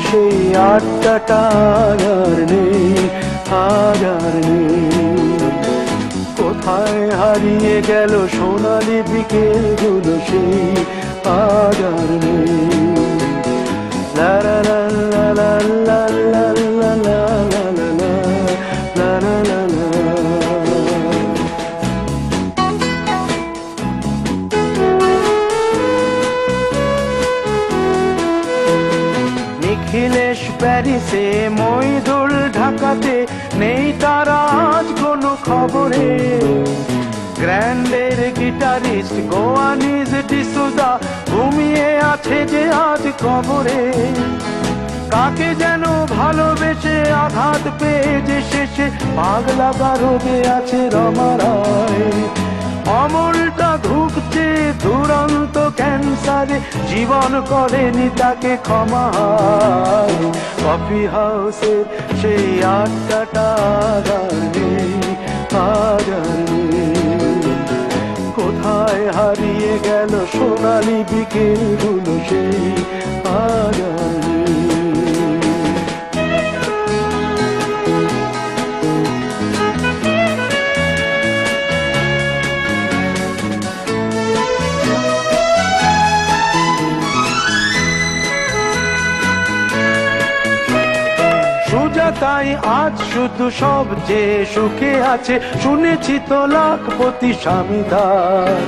সেই আড্ডাটা আর নেই, আজ আর নেই। কোথায় হারিয়ে গেল সোনালি বিকেলগুলো, সেই আজ আর নেই। লা লা লা লা লা লা লা লা লা লা লা লা লা লা। নিখিলেশ প্যারিসে, মইদুল ঢাকাতে, নেই তারা আজ কোনো খবরে। গ্র্যান্ডের গিটারিস্ট গোয়ানিজ ডিসুজা ঘুমিয়ে আছে যে আজ কবরে। কাকে যেন ভালোবেসে আঘাত পেয়ে যে শেষে পাগলা গারদে আছে রমা রায়। অমলটা ধুকছে দুরন্ত ক্যান্সারে, জীবন করেনি তাকে ক্ষমা। কফি হাউসের সেই আড্ডাটা আর নেই, আজ আর নেই। কোথায় হারিয়ে গেল সোনালি বিকেলগুলো, সেই আজ আর নেই। তাই আজ শুধু সব যে সুখে আছে, শুনেছি তো লাখপতি স্বামীদার।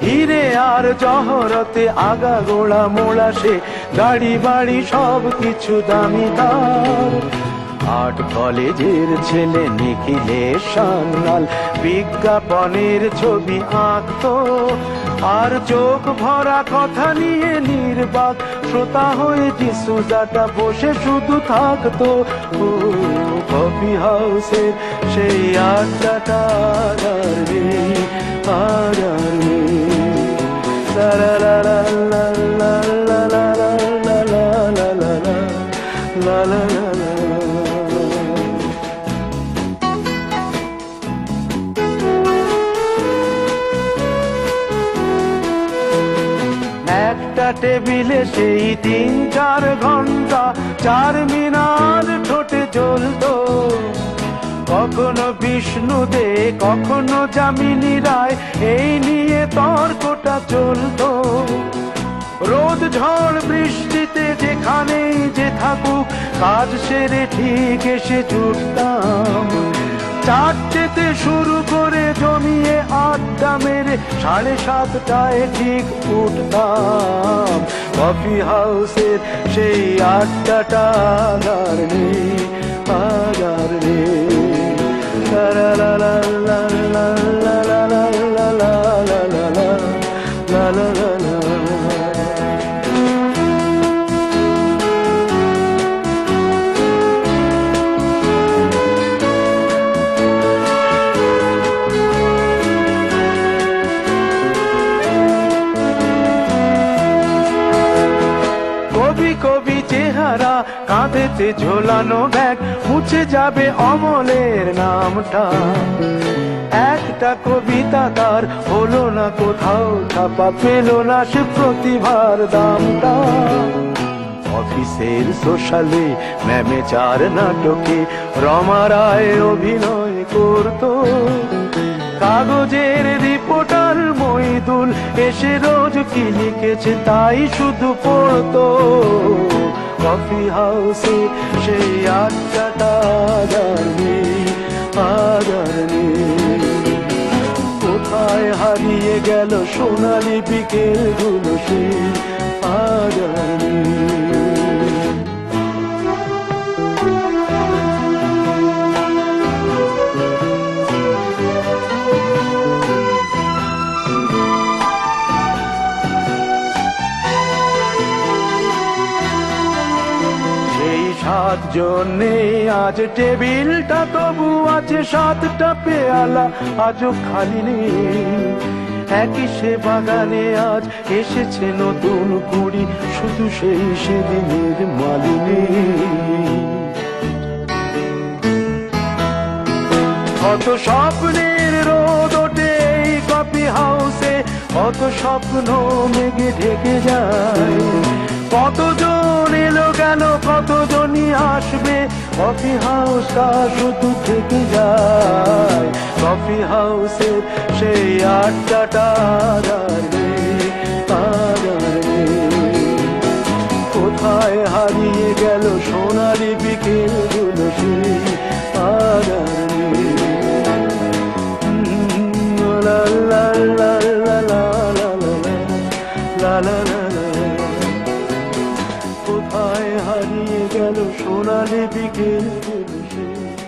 হিরে আর জহরতে আগা গোড়া মোড়া, সে গাড়ি বাড়ি সব কিছু দামিদার। আর্ট কলেজের ছেলে নিখিলেশ সান্যাল বিজ্ঞাপনের ছবি আঁকতো, আর চোখ ভরা কথা নিয়ে নির্বাক শ্রোতা হয়ে ডিসুজাটা বসে শুধু থাকতো। কফি হাউসের সেই আড্ডাটা আর নেই, আর নেই। লা লা লা লা লা লা লা লা লা লা লা লা লা লা লা। একটা টেবিলে সেই 3-4 ঘন্টা চার মিনার ঠোঁটে জ্বলতো। কখনো বিষ্ণু দে, কখনো যামিনী রায়, এই নিয়ে তর্কটা চলতো। রোদ ঝড় বৃষ্টিতে যেখানেই যে থাকুক, কাজ সেরে ঠিক এসে জুটতাম। 4টেতে শুরু করে জমিয়ে আড্ডা মেরে 7:30টায় ঠিক উঠতাম। কফি হাউসের সেই আড্ডাটা আর নেই, আজ আর নেই। লা লা লা লা লা লা লা লা লা লা লা লা লা লা লা। কবি চেহারা, কাঁধেতে ঝোলানো ব্যাগ, মুছে যাবে অমলের নামটা। একটা কবিতা তার হলো না কোথাও ছাপা, পেল না সে প্রতিভার দামটা। অফিসের সোশ্যালে, ম্যামেচার নাটকে রমা রায় অভিনয় করতো। কাগজের রিপোর্টার মইদুল এসে রোজ কি লিখেছে তাই শুধু পড়তো। কফি হাউসে সেই আড্ডাটা আর নেই, আজ আর নেই। কোথায় হারিয়ে গেল সোনালি বিকেলগুলো, সেই আজ আর নেই। জন্যে আজ টেবিলটা তবু আছে, 7টা পেয়ালা আজও খালি নেই। একই সে বাগানে আজ এসেছে নতুন কুড়ি, শুধু সেই সেদিনের মালিনী। কত স্বপ্নের রোদ ওঠে এই কফি হাউসে, কত কত স্বপ্ন মেঘে ঢেকে যায়, কতজন এলো গেল কতজনই আসবে, কফি হাউসটা শুধু থেকে যায়। কফি হাউসের সেই আড্ডাটা আর নেই, আর নেই। কোথায় হারিয়ে গেল সোনালি বিকেলগুলো সেই আর নেই। লা লা লা লা লা লা লা লা লা লা। কোথায় হারিয়ে গেল সোনালি বিকেলগুলো সেই